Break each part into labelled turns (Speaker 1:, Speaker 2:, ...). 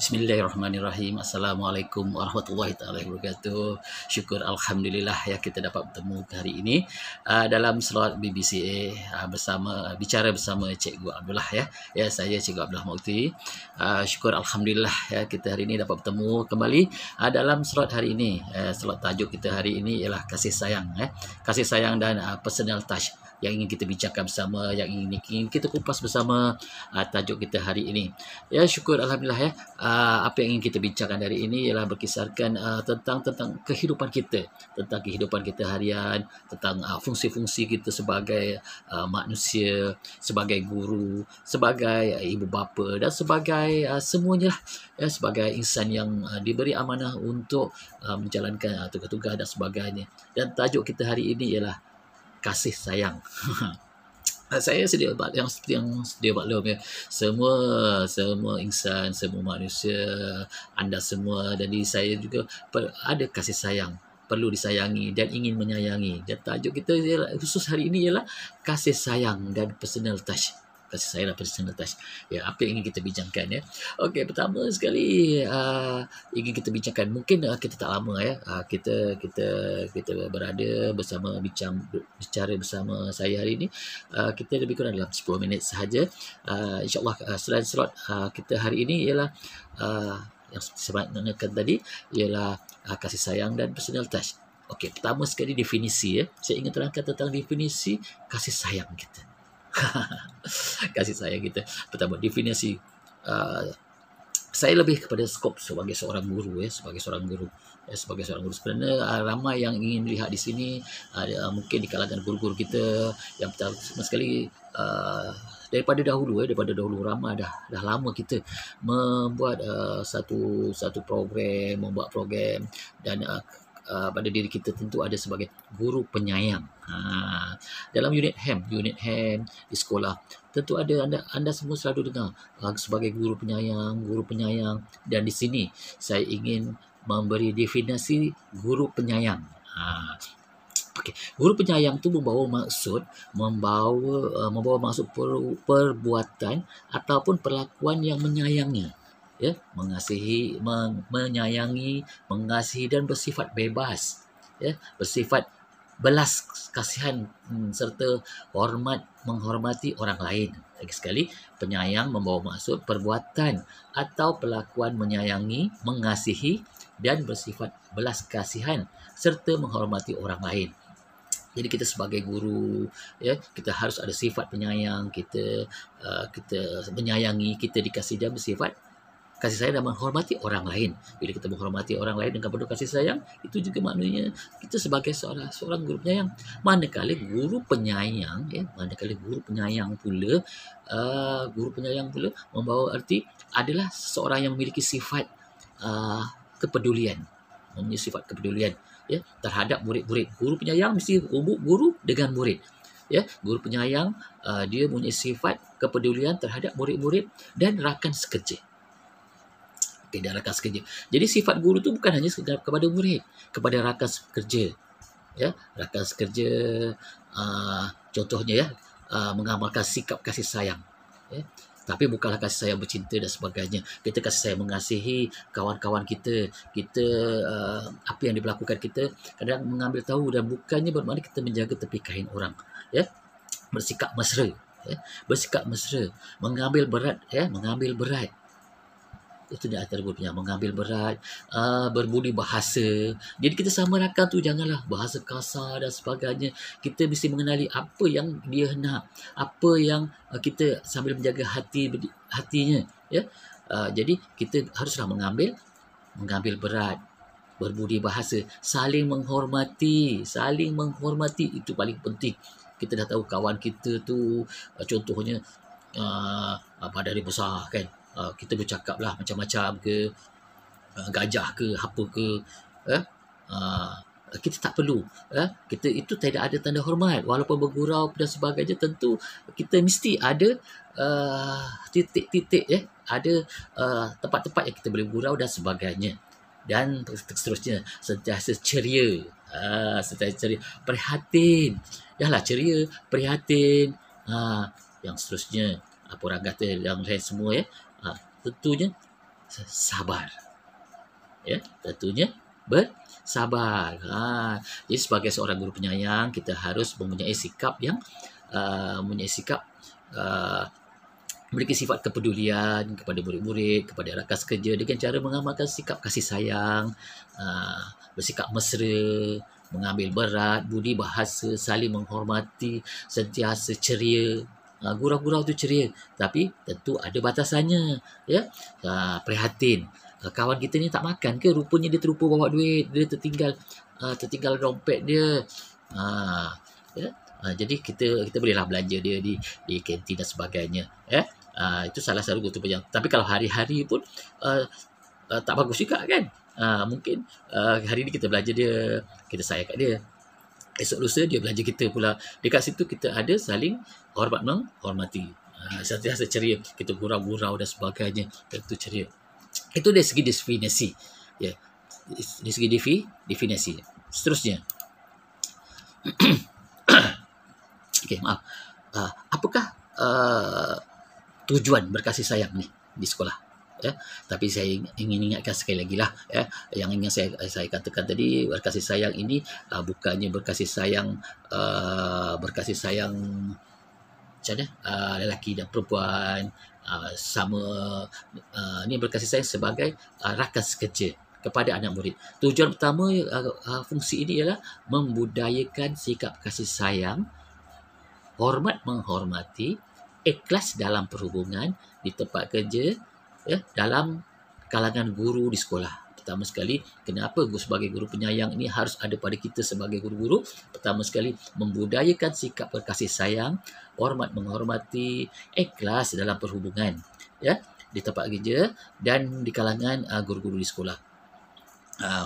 Speaker 1: Bismillahirrahmanirrahim. Assalamualaikum warahmatullahi taala wabarakatuh. Syukur alhamdulillah ya kita dapat bertemu hari ini dalam slot BBCA bicara bersama Cikgu Abdullah ya. Ya, saya Cikgu Abdullah Mukti. Syukur alhamdulillah ya kita hari ini dapat bertemu kembali dalam slot hari ini. Slot tajuk kita hari ini ialah kasih sayang ya. Kasih sayang dan personal touch yang ingin kita bincangkan bersama, yang ingin kita kupas bersama tajuk kita hari ini. Ya, syukur alhamdulillah ya. Apa yang ingin kita bincangkan hari ini ialah berkisarkan tentang kehidupan kita harian, tentang fungsi-fungsi kita sebagai manusia, sebagai guru, sebagai ibu bapa dan sebagai semuanya lah, ya, sebagai insan yang diberi amanah untuk menjalankan tugas-tugas dan sebagainya. Dan tajuk kita hari ini ialah kasih sayang. Saya sedia seperti yang sedia maklum ya, semua insan, semua manusia, anda semua dan diri saya juga ada kasih sayang, perlu disayangi dan ingin menyayangi. Dan tajuk kita khusus hari ini ialah kasih sayang dan personal touch. Kasih sayang dan personal touch. Ya, apa yang ingin kita bincangkan ya. Okey, pertama sekali ingin kita bincangkan, mungkin kita tak lama ya, kita berada bersama bicara bersama saya hari ini. Kita lebih kurang dalam 10 minit sahaja. InsyaAllah slot kita hari ini ialah yang saya menekan tadi ialah kasih sayang dan personal touch. Okey, pertama sekali definisi ya. Saya ingin terangkan tentang definisi kasih sayang kita. Kasih sayang kita. Pertama, definisi saya lebih kepada skop sebagai seorang guru ya, sebagai seorang guru sebenarnya ramai yang ingin melihat di sini, mungkin di kalangan guru-guru kita yang pertama sekali daripada dahulu ramai dah lama kita membuat satu membuat program dan pada diri kita tentu ada sebagai guru penyayang. Dalam unit HAM di sekolah tentu ada anda semua selalu dengar sebagai guru penyayang, dan di sini saya ingin memberi definisi guru penyayang. Okay. Guru penyayang itu membawa maksud perbuatan ataupun perlakuan yang menyayangi, ya, mengasihi, menyayangi, mengasihi dan bersifat bebas, ya, bersifat belas kasihan serta menghormati orang lain. Lagi sekali, penyayang membawa maksud perbuatan atau perlakuan menyayangi, mengasihi dan bersifat belas kasihan serta menghormati orang lain. Jadi kita sebagai guru ya, kita harus ada sifat penyayang, kita menyayangi, kita dikasih dan bersifat kasih sayang dan menghormati orang lain. Bila kita menghormati orang lain dengan penuh kasih sayang, itu juga maknanya kita sebagai seorang guru penyayang. Manakala guru penyayang pula membawa arti adalah seseorang yang memiliki sifat kepedulian, ya, terhadap murid-murid. Guru penyayang mesti guru dengan murid. Ya, guru penyayang dia punya sifat kepedulian terhadap murid-murid dan rakan sekerja. Dan rakan sekerja. Jadi sifat guru tu bukan hanya sekadar kepada murid, kepada rakan sekerja. Ya, rakan sekerja contohnya ya, mengamalkan sikap kasih sayang. Ya. Tapi bukanlah kasih sayang bercinta dan sebagainya. Kita kasih sayang mengasihi kawan-kawan kita. Apa yang diberlakukan kita kadang mengambil tahu dan bukannya bermakna kita menjaga tepi kain orang. Ya. Bersikap mesra, ya. Mengambil berat, ya, itu di antara guru penyayang, mengambil berat, berbudi bahasa. Jadi kita sama rakan tu janganlah bahasa kasar dan sebagainya. Kita mesti mengenali apa yang dia nak, apa yang kita sambil menjaga hatinya, ya. Jadi kita haruslah mengambil berat, berbudi bahasa, saling menghormati itu paling penting. Kita dah tahu kawan kita tu contohnya badan dia besar kan. Kita bercakaplah macam-macam ke, gajah ke, apa ke, kita tak perlu, kita itu tidak ada tanda hormat walaupun bergurau dan sebagainya. Tentu kita mesti ada titik-titik, ya, ada tempat-tempat yang kita boleh bergurau dan sebagainya. Dan seterusnya, sentiasa ceria. Sentiasa ceria, prihatin. Dah lah ceria, prihatin. Yang seterusnya, apa orang kata yang lain semua ya. Tentunya sabar. Ya, tentunya bersabar. Jadi sebagai seorang guru penyayang, kita harus mempunyai sikap yang memiliki sifat kepedulian kepada murid-murid, kepada rakan sekerja dengan cara mengamalkan sikap kasih sayang, bersikap mesra, mengambil berat, budi bahasa, saling menghormati, sentiasa ceria. Gurau-gurau tu ceria, tapi tentu ada batasannya, ya. Prihatin. Kawan kita ni tak makan ke? Rupanya dia terlupa bawa duit, dia tertinggal dompet dia. Ya. Jadi kita bolehlah belanja dia di kantin dan sebagainya, ya. Itu salah satu guru penyayang. Tapi kalau hari-hari pun tak bagus juga kan. Mungkin hari ni kita belanja dia, kita sayang kat dia. Esok lusa dia belanja kita pula. Dekat situ kita ada saling hormat menghormati. Sentiasa ceria, kita gurau-gurau dan sebagainya, tentu ceria. Itu dari segi definisi, ya. Dari segi definisi. Seterusnya. Okey, maaf. Apakah tujuan berkasih sayang ni di sekolah? Ya, tapi saya ingin ingatkan sekali lagi lah, ya, yang ingin saya katakan tadi, berkasih sayang ini bukannya berkasih sayang macam mana, lelaki dan perempuan sama, ni berkasih sayang sebagai rakan sekerja kepada anak murid. Tujuan pertama fungsi ini ialah membudayakan sikap kasih sayang, hormat menghormati, ikhlas dalam perhubungan di tempat kerja, ya, dalam kalangan guru di sekolah. Pertama sekali, kenapa sebagai guru penyayang ini harus ada pada kita sebagai guru-guru? Pertama sekali, membudayakan sikap berkasih sayang, hormat menghormati, ikhlas dalam perhubungan, ya, di tempat kerja dan di kalangan guru-guru di sekolah.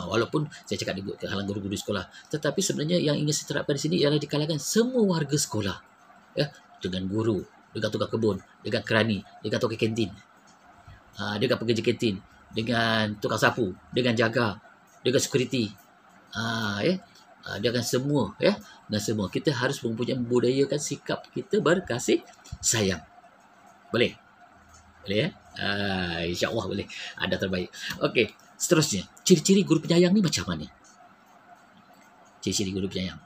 Speaker 1: Walaupun saya cakap di kalangan guru-guru di sekolah, tetapi sebenarnya yang ingin saya terapkan di sini ialah di kalangan semua warga sekolah, ya, dengan guru, dengan tukang kebun, dengan kerani, dengan tukang kantin, dengan pekerja kantin, dengan tukang sapu, dengan jaga, dengan security, ya, dengan semua, ya, dengan semua kita harus membudayakan sikap kita berkasih sayang. Boleh ya? InsyaAllah boleh. Ada terbaik. Okey, seterusnya, ciri-ciri guru penyayang ni macam mana? Ciri-ciri guru penyayang.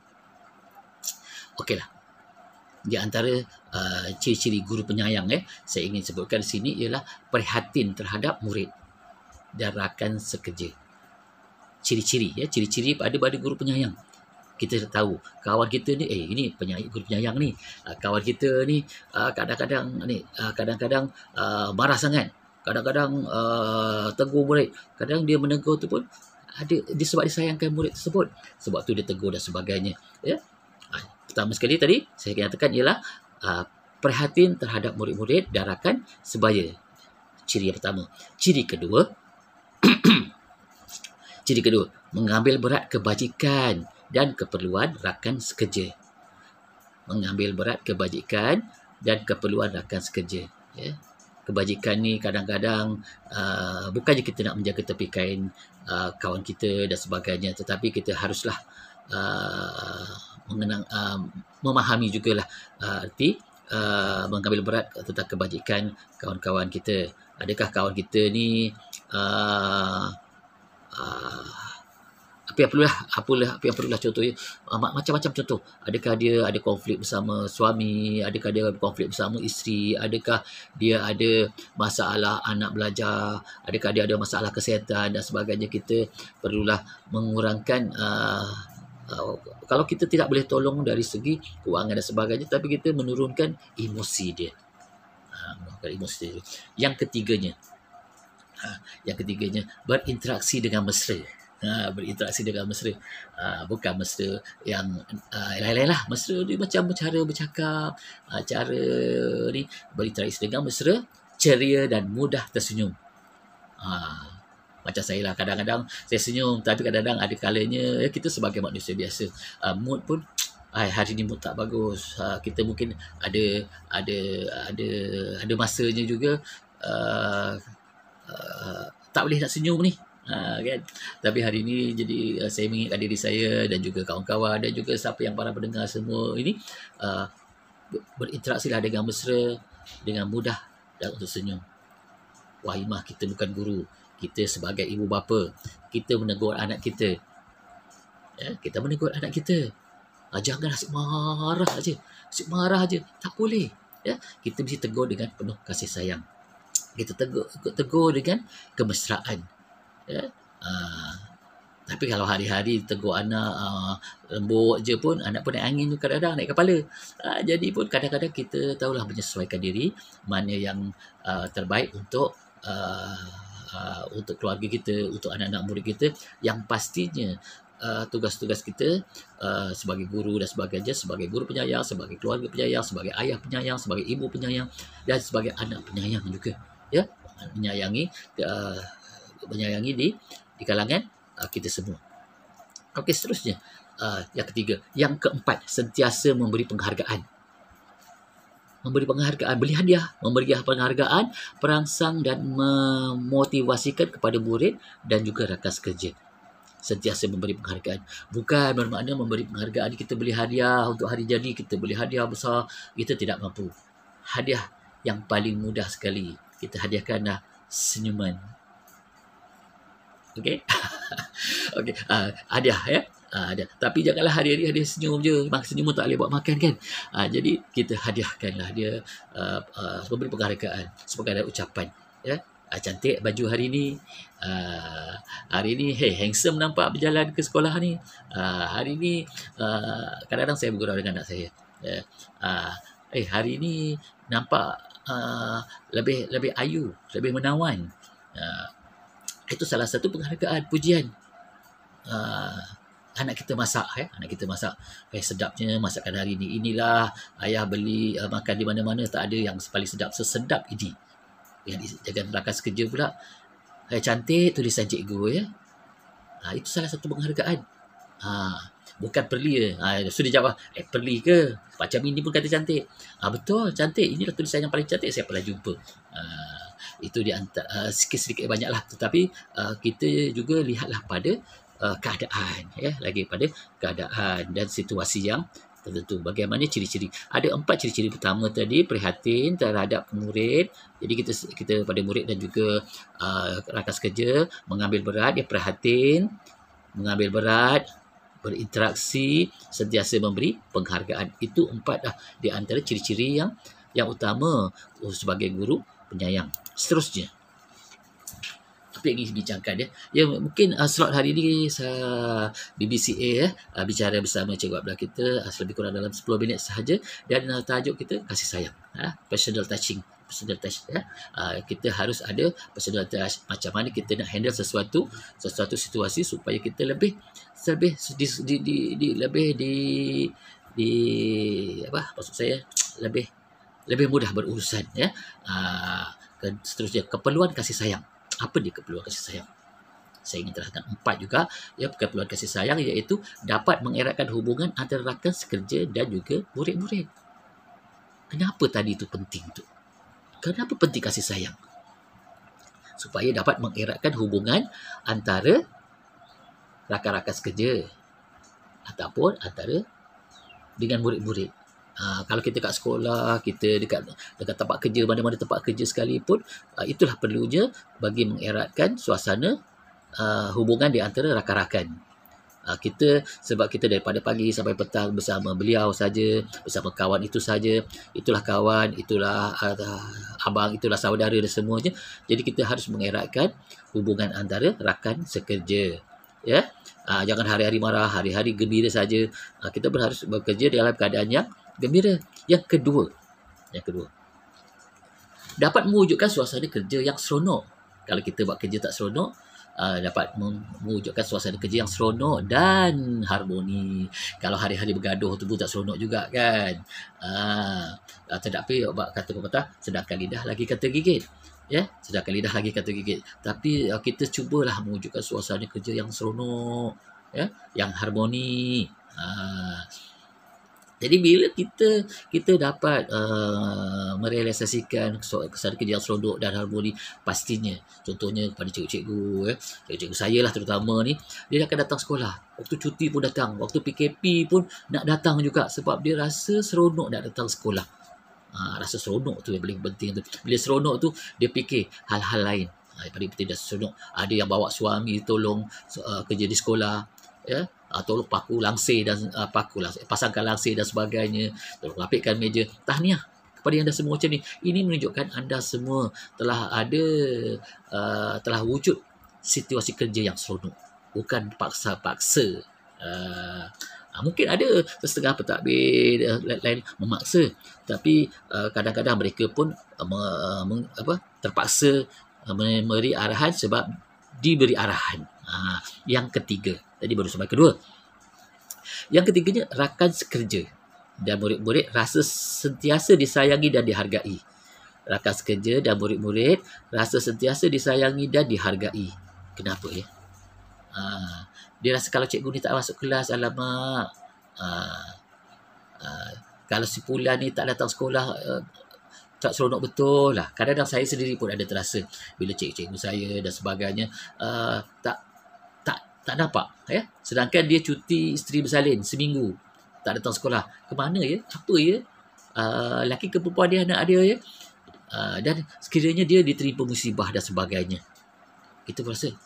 Speaker 1: Okeylah. Di antara ciri-ciri guru penyayang, saya ingin sebutkan di sini ialah prihatin terhadap murid dan rakan sekerja. Ciri-ciri, ya, ciri-ciri pada guru penyayang. Kita tahu kawan kita ni, ini guru penyayang ni. Kawan kita ni kadang-kadang marah sangat. Kadang-kadang tegur murid. Kadang dia menegur tu pun dia sebab disayangkan murid tersebut. Sebab tu dia tegur dan sebagainya, ya. Pertama sekali tadi saya katakan ialah prihatin terhadap murid-murid dan rakan sebaya. Ciri yang pertama. Ciri kedua, mengambil berat kebajikan dan keperluan rakan sekerja. Mengambil berat kebajikan dan keperluan rakan sekerja, ya. Kebajikan ni kadang-kadang bukannya kita nak menjaga tepi kain kawan kita dan sebagainya, tetapi kita haruslah memahami jugalah arti mengambil berat tentang kebajikan kawan-kawan kita. Adakah kawan kita ni apa yang perlulah contohnya, macam-macam contoh. Adakah dia ada konflik bersama suami, adakah dia ada konflik bersama isteri, adakah dia ada masalah anak belajar, adakah dia ada masalah kesihatan dan sebagainya. Kita perlulah mengurangkan kalau kita tidak boleh tolong dari segi kewangan dan sebagainya, tapi kita menurunkan emosi dia. Yang ketiganya, berinteraksi dengan mesra. Berinteraksi dengan mesra. Bukan mesra yang lain-lain lah. Mesra ni macam cara bercakap, cara ni berinteraksi dengan mesra, ceria dan mudah tersenyum. Macam saya lah, kadang-kadang saya senyum, tapi kadang-kadang ada kalanya kita sebagai manusia biasa, mood pun hari ni mood tak bagus. Kita mungkin ada masanya juga tak boleh nak senyum ni. Kan. Tapi hari ini jadi saya mengingatkan diri saya dan juga kawan-kawan dan juga siapa yang para pendengar semua ini uh, berinteraksilah dengan mesra, dengan mudah dan untuk senyum. Wahimah kita bukan guru, kita sebagai ibu bapa, kita menegur anak kita. Ya, kita menegur anak kita. Jangan asyik marah aja. Asyik marah aja. Tak boleh. Ya, kita mesti tegur dengan penuh kasih sayang. Kita tegur dengan kemesraan. Ya. Tapi kalau hari-hari tegur anak lembut je pun, anak pun naik angin tu kadang-kadang, naik kepala. Jadi pun kadang-kadang kita tahulah menyesuaikan diri mana yang terbaik untuk keluarga kita, untuk anak-anak murid kita, yang pastinya tugas-tugas kita sebagai guru dan sebagainya, sebagai guru penyayang, sebagai keluarga penyayang, sebagai ayah penyayang, sebagai ibu penyayang dan sebagai anak penyayang juga, ya, menyayangi di kalangan kita semua. Okey, seterusnya yang ketiga, yang keempat, sentiasa memberi penghargaan. Beri hadiah, memberi penghargaan, perangsang dan memotivasikan kepada murid dan juga rakan sekerja. Sentiasa memberi penghargaan. Bukan bermakna memberi penghargaan kita beli hadiah untuk hari jadi, kita beli hadiah besar, kita tidak mampu. Hadiah yang paling mudah sekali kita hadiahkanlah senyuman. Okey. Okey, hadiah ya. Ada. Tapi janganlah hadiah senyum je. Senyum tak boleh buat makan kan. Jadi kita hadiahkanlah dia memberi penghargaan sebagai ucapan, ya. Cantik baju hari ni. Hari ni handsome nampak berjalan ke sekolah ni. Hari ni kadang-kadang saya bergurau dengan anak saya. Hari ni nampak lebih ayu, lebih menawan. Itu salah satu penghargaan, pujian. Anak kita masak, anak kita masak, sedapnya masakan hari ni. Inilah ayah beli makan di mana-mana, tak ada yang paling sedap sesedap ini. Yang jaga rakan sekerja pula, cantik tulisan cikgu, ya. Itu salah satu penghargaan. Bukan perli. Sudah jawab, perli ke? Macam ini pun kata cantik. Betul, cantik. Inilah tulisan yang paling cantik saya pernah jumpa. Itu di antara sedikit-sedikit banyaklah. Tetapi kita juga lihatlah pada keadaan, ya, lagi pada keadaan dan situasi yang tertentu. Bagaimana ciri-ciri? Ada 4 ciri-ciri pertama tadi, prihatin terhadap murid. Jadi kita pada murid dan juga rakan sekerja, mengambil berat, dia prihatin, mengambil berat, berinteraksi, sentiasa memberi penghargaan. Itu 4 di antara ciri-ciri yang utama sebagai guru penyayang. Seterusnya, apa yang ingin bincangkan, ya mungkin slot hari ini BBCA bicara bersama Cikgu Abdullah kita lebih kurang dalam 10 minit sahaja, dan tajuk kita kasih sayang, personal touch, ya. Kita harus ada personal touch. Macam mana kita nak handle sesuatu situasi supaya kita lebih lebih mudah berurusan, ya. Seterusnya, keperluan kasih sayang. Apa dia keperluan kasih sayang? Saya ingin terangkan 4 juga, ya, keperluan kasih sayang, iaitu dapat mengeratkan hubungan antara rakan sekerja dan juga murid-murid. Kenapa tadi itu penting tu? Kenapa penting kasih sayang? Supaya dapat mengeratkan hubungan antara rakan-rakan sekerja ataupun antara dengan murid-murid. Kalau kita kat sekolah, kita dekat tempat kerja, mana-mana tempat kerja sekalipun, itulah perlunya bagi mengeratkan suasana hubungan di antara rakan-rakan. Sebab kita daripada pagi sampai petang bersama beliau saja, bersama kawan itu saja, itulah kawan, itulah abang, itulah saudara dan semuanya. Jadi kita harus mengeratkan hubungan antara rakan sekerja, ya. Jangan hari-hari marah, hari-hari gembira saja. Kita harus bekerja dalam keadaan yang gembira. Yang kedua, dapat mewujudkan suasana kerja yang seronok. Kalau kita buat kerja tak seronok, dapat mewujudkan suasana kerja yang seronok dan harmoni. Kalau hari-hari bergaduh tu pun tak seronok juga, kan. Tetapi kata pepatah, sedangkan lidah lagi kata gigit, ya, sedangkan lidah lagi kata gigit. Tapi kita cubalah mewujudkan suasana kerja yang seronok, ya, yang harmoni. Jadi bila kita dapat merealisasikan kesan kerja yang seronok dan harmoni, pastinya contohnya kepada cikgu-cikgu, cikgu-cikgu saya lah terutama ni, dia akan datang sekolah. Waktu cuti pun datang, waktu PKP pun nak datang juga sebab dia rasa seronok nak datang sekolah. Rasa seronok tu yang paling penting tu. Bila seronok tu dia fikir hal-hal lain. Paling penting dia seronok. Ada yang bawa suami tolong kerja di sekolah, ya. Tolong paku langsir dan pasangkan langsir dan sebagainya, tolong lapikkan meja. Tahniah kepada anda semua macam ni. Ini menunjukkan anda semua telah ada telah wujud situasi kerja yang seronok, bukan paksa-paksa. Mungkin ada setengah pentadbir lain memaksa, tapi kadang-kadang mereka pun terpaksa memberi arahan sebab diberi arahan. Yang ketiga, tadi baru sampai kedua. Yang ketiganya, rakan sekerja dan murid-murid rasa sentiasa disayangi dan dihargai. Rakan sekerja dan murid-murid rasa sentiasa disayangi dan dihargai. Kenapa ya? Dia rasa kalau cikgu ni tak masuk kelas, alamak, kalau si Fulan ni tak datang sekolah, tak seronok betul lah. Kadang-kadang saya sendiri pun ada terasa bila cikgu saya dan sebagainya tak nampak, ya. Sedangkan dia cuti isteri bersalin seminggu tak datang sekolah. Ke mana ya? Apa ya? Laki ke perempuan dia, anak dia, ya. Dan sekiranya dia diterima musibah dan sebagainya, kita rasa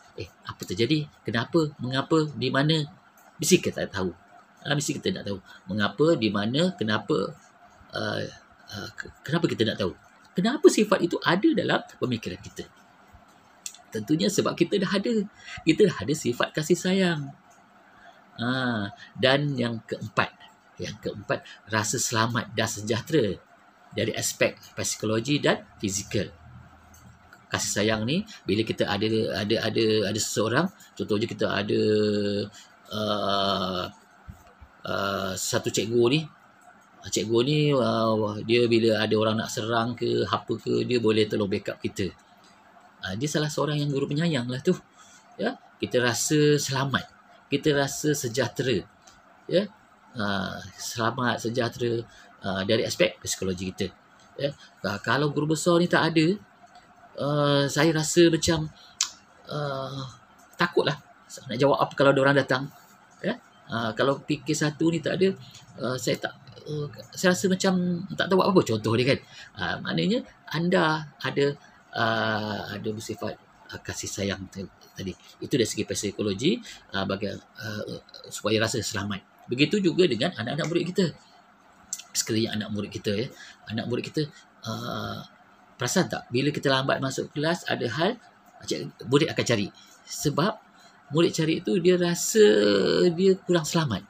Speaker 1: apa terjadi? Kenapa? Mengapa? Di mana? Mesti kita tak tahu. Mesti kita nak tahu mengapa, di mana, kenapa. Kenapa kita nak tahu? Kenapa sifat itu ada dalam pemikiran kita? Tentunya sebab kita dah ada sifat kasih sayang. Dan yang keempat, rasa selamat dan sejahtera dari aspek psikologi dan fizikal. Kasih sayang ni bila kita ada seseorang, contohnya kita ada satu cikgu ni, dia bila ada orang nak serang ke apa ke, dia boleh tolong backup kita. Dia salah seorang yang guru penyayang lah tu, ya. Kita rasa selamat, kita rasa sejahtera, ya. Selamat, sejahtera dari aspek psikologi kita, ya. Kalau guru besar ni tak ada, saya rasa macam takutlah nak jawab apa kalau ada orang datang, ya. Kalau PK1 ni tak ada, saya rasa macam tak tahu apa contoh dia kan. Maknanya anda ada bersifat kasih sayang tadi. Itu dari segi psikologi, supaya rasa selamat. Begitu juga dengan anak-anak murid kita. Sekiranya anak murid kita, ya, anak murid kita perasan tak bila kita lambat masuk kelas, ada hal murid akan cari. Sebab murid cari itu dia rasa dia kurang selamat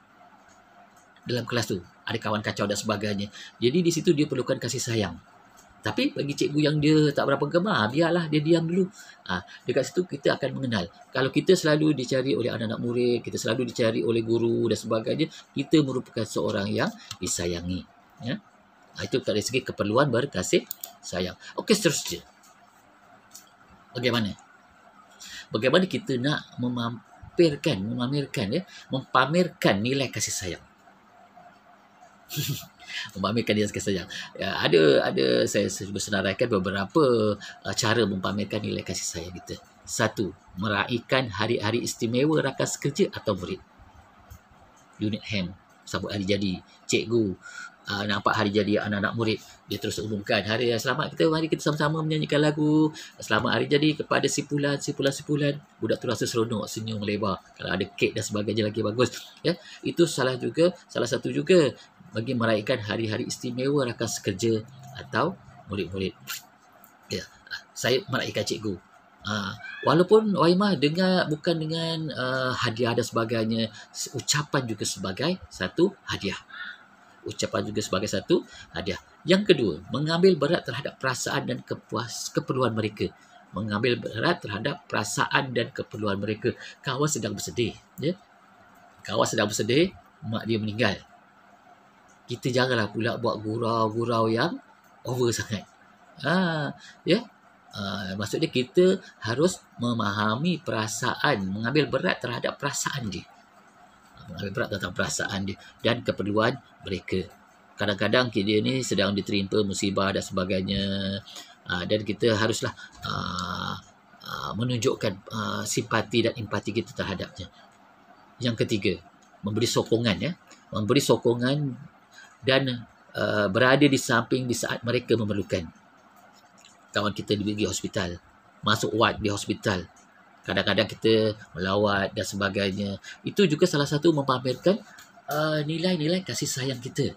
Speaker 1: dalam kelas tu, ada kawan kacau dan sebagainya. Jadi di situ dia perlukan kasih sayang. Tapi bagi cikgu yang dia tak berapa gemar, biarlah dia diam dulu. Dekat situ kita akan mengenal. Kalau kita selalu dicari oleh anak-anak murid, kita selalu dicari oleh guru dan sebagainya, kita merupakan seorang yang disayangi, ya. Itu dari segi keperluan berkasih sayang. Okey, seterusnya, bagaimana kita nak mempamerkan nilai kasih sayang. Memamerkan nilai kasih sayang. Ada saya bersenaraikan beberapa cara mempamerkan nilai kasih sayang kita. Satu, meraihkan hari-hari istimewa rakan sekerja atau murid. Unit hand, sambut hari jadi cikgu, nampak hari jadi anak-anak murid, dia terus umumkan hari selamat kita, mari kita sama-sama menyanyikan lagu selamat hari jadi kepada si Fulan. Budak tu rasa seronok, senyum lebar. Kalau ada kek dan sebagainya lagi bagus, ya. Itu salah satu juga bagi meraihkan hari-hari istimewa rakan sekerja atau murid-murid, ya. Saya meraihkan cikgu, walaupun Waimah bukan dengan hadiah dan sebagainya, ucapan juga sebagai satu hadiah. Yang kedua, mengambil berat terhadap perasaan dan keperluan mereka. Kawan sedang bersedih, ya. Mak dia meninggal. Kita janganlah pula buat gurau-gurau yang over sangat. Ya. Maksudnya kita harus memahami perasaan, mengambil berat terhadap perasaan dia. Dan keperluan mereka. kadang-kadang dia ni sedang diterima musibah dan sebagainya, dan kita haruslah menunjukkan simpati dan empati kita terhadapnya. Yang ketiga, memberi sokongan, ya, memberi sokongan dan berada di samping di saat mereka memerlukan. Kawan kita pergi hospital, masuk ward di hospital, kadang-kadang kita melawat dan sebagainya. Itu juga salah satu memamerkan nilai-nilai kasih sayang kita.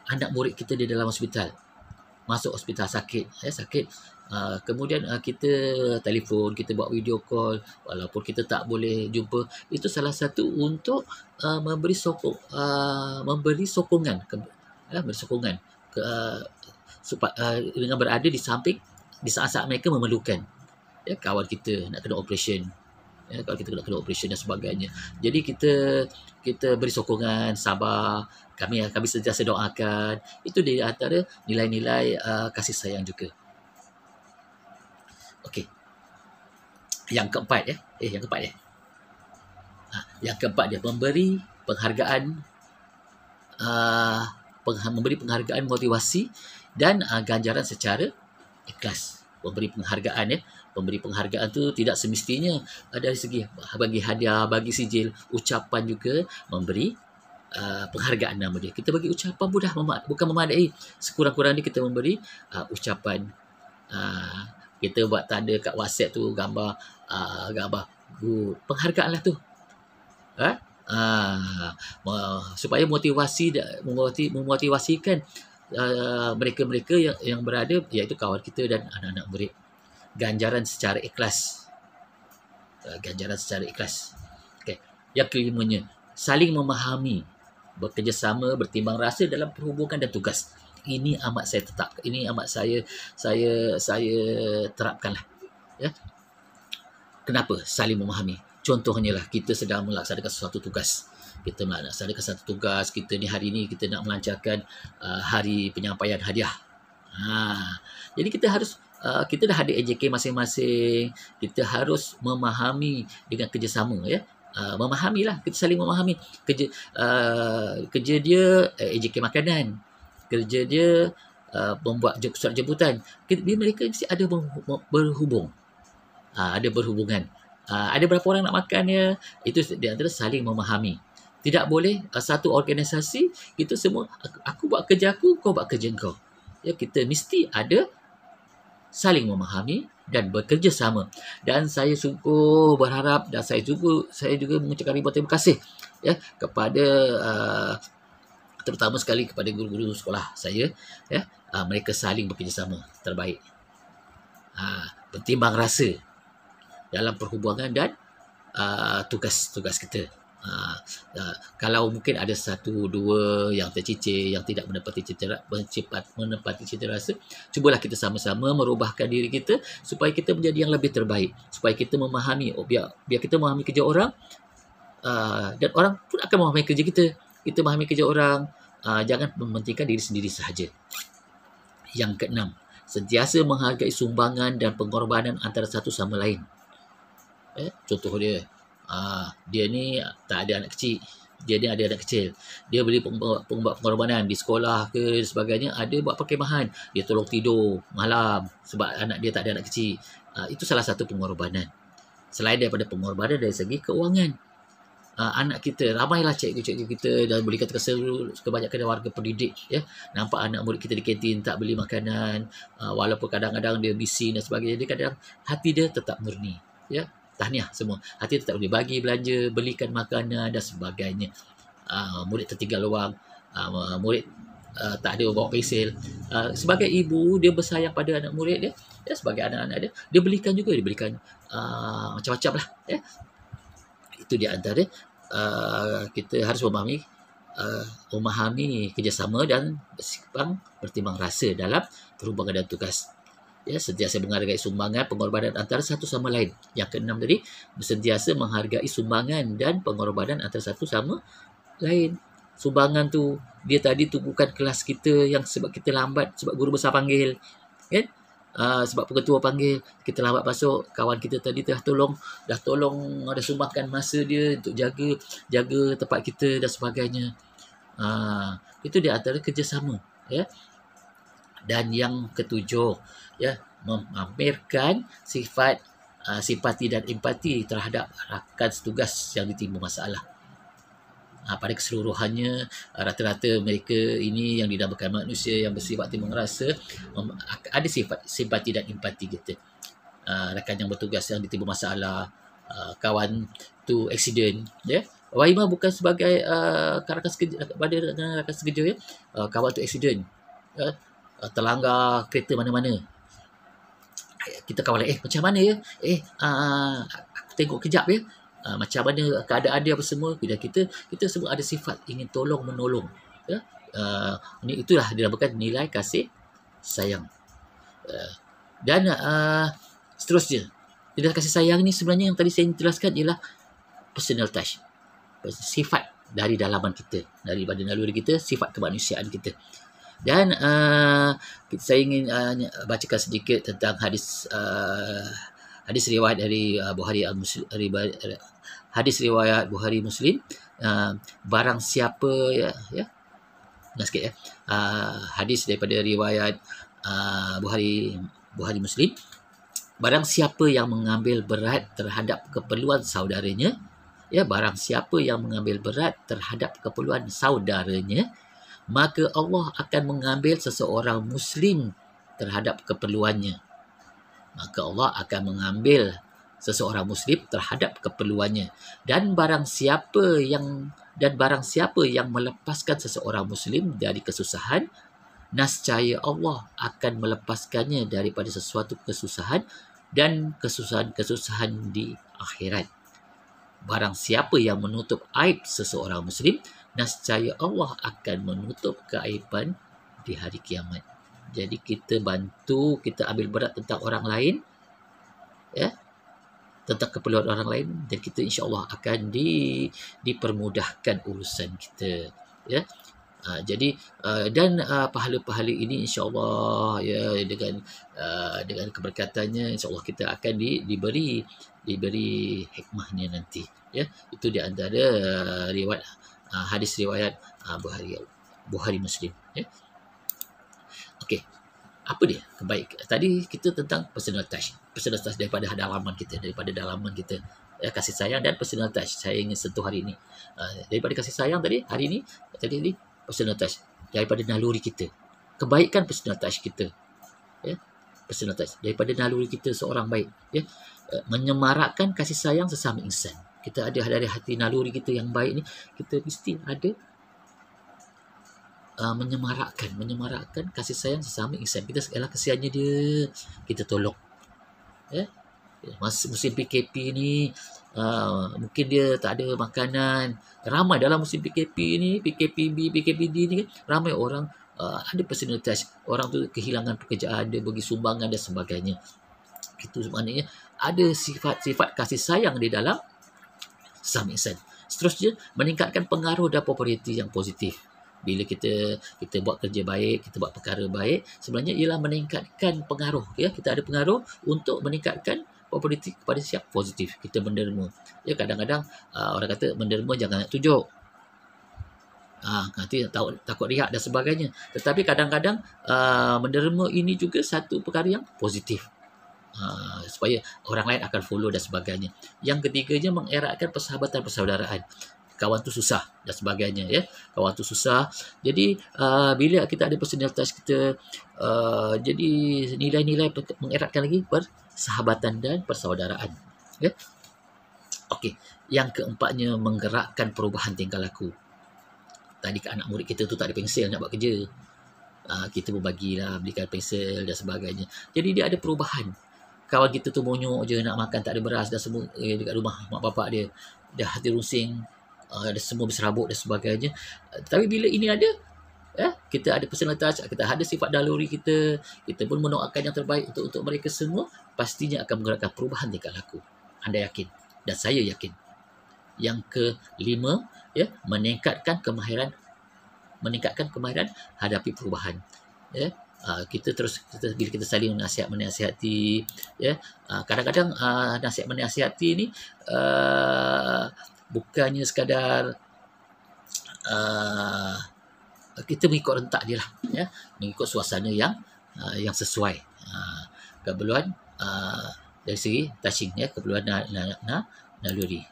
Speaker 1: Anak murid kita di dalam hospital, masuk hospital sakit, kemudian kita telefon, kita buat video call walaupun kita tak boleh jumpa. Itu salah satu untuk memberi sokongan, dengan berada di samping di saat-saat mereka memerlukan. Ya, kawan kita nak kena operation, kalau kita nak kena operation dan sebagainya. Jadi kita beri sokongan, sabar, kami sentiasa doakan. Itu di antara nilai-nilai kasih sayang juga. Okey. Yang keempat, yang keempat dia memberi penghargaan, memberi penghargaan, motivasi dan ganjaran secara ikhlas. Memberi penghargaan, memberi penghargaan tu tidak semestinya dari segi bagi hadiah, bagi sijil, ucapan juga memberi penghargaan nama dia. Kita bagi ucapan bukan memadai. Sekurang-kurangnya kita memberi ucapan. Kita buat tanda kat WhatsApp tu gambar good. Penghargaan lah tu. Supaya memotivasikan mereka-mereka yang berada, iaitu kawan kita dan anak-anak murid. Ganjaran secara ikhlas. Okay. Yang kelimanya, saling memahami, bekerjasama, bertimbang rasa dalam perhubungan dan tugas. Ini amat saya terapkanlah, ya. Kenapa saling memahami? Contohnya lah, kita sedang melaksanakan sesuatu tugas. Kita ni hari ni kita nak melancarkan hari penyampaian hadiah. Jadi kita dah ada AJK masing-masing. Kita harus memahami dengan kerjasama, ya. Memahamilah, kita saling memahami. Kerja dia AJK makanan, kerja dia membuat surat jemputan. Mereka mesti ada berhubungan. Ada berapa orang nak makan ya? Itu di antara saling memahami. Tidak boleh satu organisasi kita semua, aku buat kerja aku, kau buat kerja kau. Ya, kita mesti ada saling memahami dan bekerja sama. Dan saya sungguh berharap dan saya juga mengucapkan ribuan terima kasih, ya, kepada terutama sekali kepada guru-guru sekolah saya, ya. Mereka saling bekerjasama terbaik. Bertimbang rasa dalam perhubungan dan tugas-tugas kita. Kalau mungkin ada satu dua yang tercicir, yang tidak menepati cita rasa, cubalah kita sama-sama merubahkan diri kita supaya kita menjadi yang lebih terbaik, supaya kita memahami, biar kita memahami kerja orang, dan orang pun akan memahami kerja kita memahami kerja orang. Jangan mementingkan diri sendiri sahaja. Yang keenam, sentiasa menghargai sumbangan dan pengorbanan antara satu sama lain. Contoh dia, dia ni tak ada anak kecil, dia ni ada anak kecil, dia beli pengorbanan di sekolah ke sebagainya, ada buat perkhemahan, dia tolong tidur malam sebab anak dia tak ada anak kecil. Itu salah satu pengorbanan. Selain daripada pengorbanan dari segi keuangan, anak kita, ramailah cikgu-cikgu kita dan boleh katakan kebanyakan warga pendidik, ya, nampak anak murid kita di kantin tak beli makanan, walaupun kadang-kadang dia bising dan sebagainya, dia kadang hati dia tetap murni, ya. Tahniah semua, hati tetap boleh bagi belanja, belikan makanan dan sebagainya. Murid tertinggal luang, murid tak ada bawa pensel. Sebagai ibu, dia bersayang pada anak murid dia, ya, sebagai anak-anak dia belikan macam-macam lah, ya. Itu di antara kita harus memahami kerjasama dan bertimbang rasa dalam perhubungan dan tugas. Ya, sentiasa menghargai sumbangan, pengorbanan antara satu sama lain. Yang keenam tadi, sentiasa menghargai sumbangan dan pengorbanan antara satu sama lain. Sumbangan tu, dia tadi tu bukan kelas kita yang sebab kita lambat, sebab guru besar panggil, kan? Sebab pengetua panggil, kita lambat masuk, kawan kita tadi dah tolong ada sumbangkan masa dia untuk jaga tempat kita dan sebagainya. Itu di antara kerjasama, ya. Dan yang ketujuh, ya, memamerkan sifat simpati dan empati terhadap rakan setugas yang ditimbul masalah. Pada keseluruhannya, rata-rata mereka ini yang dinamakan manusia yang bersifat timbul rasa, ada sifat simpati dan empati kita. Rakan yang bertugas yang ditimbul masalah, kawan tu accident, ya. Wahimah bukan sebagai rakan sekerja, pada rakan sekerja, ya. Kawan tu accident, terlanggar kereta mana-mana, kita kawan macam mana ya, aku tengok kejap ya, macam mana keadaan dia apa semua. Kita semua ada sifat ingin tolong menolong, ya. Itulah dinamakan nilai kasih sayang. Dan seterusnya, nilai kasih sayang ni sebenarnya yang tadi saya jelaskan ialah personal touch, sifat dari dalaman kita, daripada naluri kita, sifat kemanusiaan kita. Dan saya ingin bacakan sedikit tentang hadis riwayat dari Bukhari hadis riwayat Bukhari Muslim. Barang siapa, ya sikit, ya, hadis daripada riwayat Bukhari Muslim. Barang siapa yang mengambil berat terhadap keperluan saudaranya, ya, barang siapa yang mengambil berat terhadap keperluan saudaranya, maka Allah akan mengambil seseorang Muslim terhadap keperluannya. Maka Allah akan mengambil seseorang Muslim terhadap keperluannya. Dan barang siapa yang melepaskan seseorang Muslim dari kesusahan, nascaya Allah akan melepaskannya daripada sesuatu kesusahan dan kesusahan-kesusahan di akhirat. Barang siapa yang menutup aib seseorang Muslim, nascaya Allah akan menutup keaiban di hari kiamat. Jadi kita bantu, kita ambil berat tentang orang lain, ya, tentang keperluan orang lain, dan kita insya-Allah akan dipermudahkan urusan kita, ya. Jadi dan pahala-pahala ini insya-Allah, ya, dengan keberkatannya insya-Allah kita akan diberi hikmahnya nanti, ya. Itu di antara riwayat hadis riwayat Bukhari Muslim, ya. Okey. Apa dia kebaikan? Tadi kita tentang personal touch daripada dalaman kita, ya, kasih sayang dan personal touch. Saya ingin sentuh hari ini. Daripada kasih sayang tadi, hari ini personal touch daripada naluri kita. Kebaikan personal touch kita, ya. Personal touch daripada naluri kita seorang baik, ya. Menyemarakkan kasih sayang sesama insan. Kita ada dari hati naluri kita yang baik ni, kita mesti ada menyemarakkan kasih sayang sesama insan. Kita kesiannya dia, kita tolong, ya. Musim PKP ni, mungkin dia tak ada makanan. Ramai dalam musim PKP ni, PKPB, PKPD ni kan, ramai orang ada personal touch. Orang tu kehilangan pekerjaan, dia bagi sumbangan dan sebagainya. Itu maknanya ada sifat-sifat kasih sayang di dalam sesama insan. Seterusnya, meningkatkan pengaruh dan populariti yang positif. Bila kita buat kerja baik, kita buat perkara baik, sebenarnya ialah meningkatkan pengaruh, ya. Kita ada pengaruh untuk meningkatkan populariti kepada siap positif. Kita menderma, ya. Kadang-kadang orang kata menderma jangan nak tunjuk, nanti takut riak dan sebagainya. Tetapi kadang-kadang menderma ini juga satu perkara yang positif, supaya orang lain akan follow dan sebagainya. Yang ketiganya, mengeratkan persahabatan persaudaraan. Kawan tu susah dan sebagainya, ya. Kawan tu susah. Jadi bila kita ada personal touch kita, jadi nilai-nilai mengeratkan lagi persahabatan dan persaudaraan, ya. Okey, yang keempatnya, menggerakkan perubahan tingkah laku. Tadi anak murid kita tu tak ada pensel nak buat kerja, kita berbagilah, belikan pensel dan sebagainya. Jadi dia ada perubahan. Kawan kita tu monyok je, nak makan tak ada beras dan semua, dekat rumah mak bapak dia, dah hati rusing, ada semua berserabut dan sebagainya. Tapi bila ini ada, ya, kita ada personal touch, kita ada sifat naluri kita pun mendoakan yang terbaik untuk mereka semua, pastinya akan menggerakkan perubahan tingkah laku. Anda yakin? Dan saya yakin. Yang kelima, ya, meningkatkan kemahiran hadapi perubahan, ya. Bila kita saling menasihati, ya. Kadang-kadang nasihat menasihati ni bukannya sekadar kita mengikut rentak dia lah, ya, mengikut suasana yang sesuai. Keperluan dari segi touching, ya, keperluan naluri.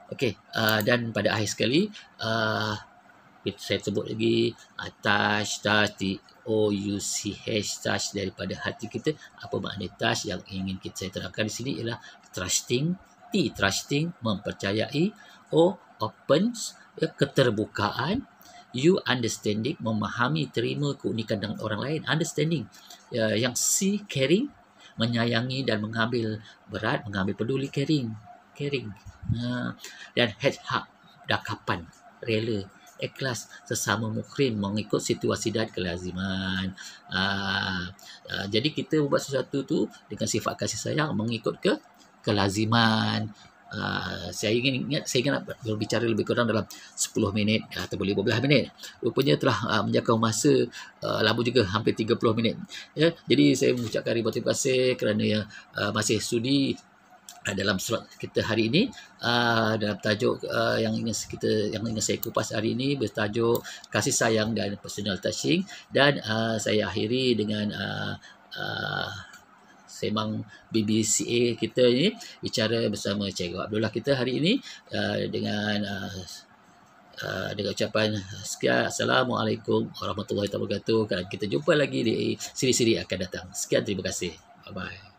Speaker 1: Okey, dan pada akhir sekali saya sebut lagi touch touch daripada hati kita. Apa makna touch yang ingin saya terangkan di sini ialah trusting, trusting mempercayai, opens, ya, keterbukaan, understanding memahami, terima keunikan dengan orang lain, understanding, yang caring menyayangi dan mengambil berat, mengambil peduli, caring, dan heart dakapan, rela, ikhlas, sesama mukrim mengikut situasi dan kelaziman. Jadi kita buat sesuatu tu dengan sifat kasih sayang mengikut kelaziman. Saya ingin nak berbicara lebih kurang dalam 10 minit atau boleh 15 minit. Rupanya telah menjangkau masa lama juga, hampir 30 minit. Ya, jadi saya mengucapkan ribuan terima kasih kerana masih sudi dalam slot kita hari ini, dalam tajuk yang ingin saya kupas hari ini bertajuk kasih sayang dan personal touching. Dan saya akhiri dengan semang BBCA kita ni, bicara bersama Cikgu Abdullah kita hari ini, dengan ucapan sekian, Assalamualaikum warahmatullahi wabarakatuh. Kita jumpa lagi di siri-siri akan datang. Sekian, terima kasih. Bye-bye.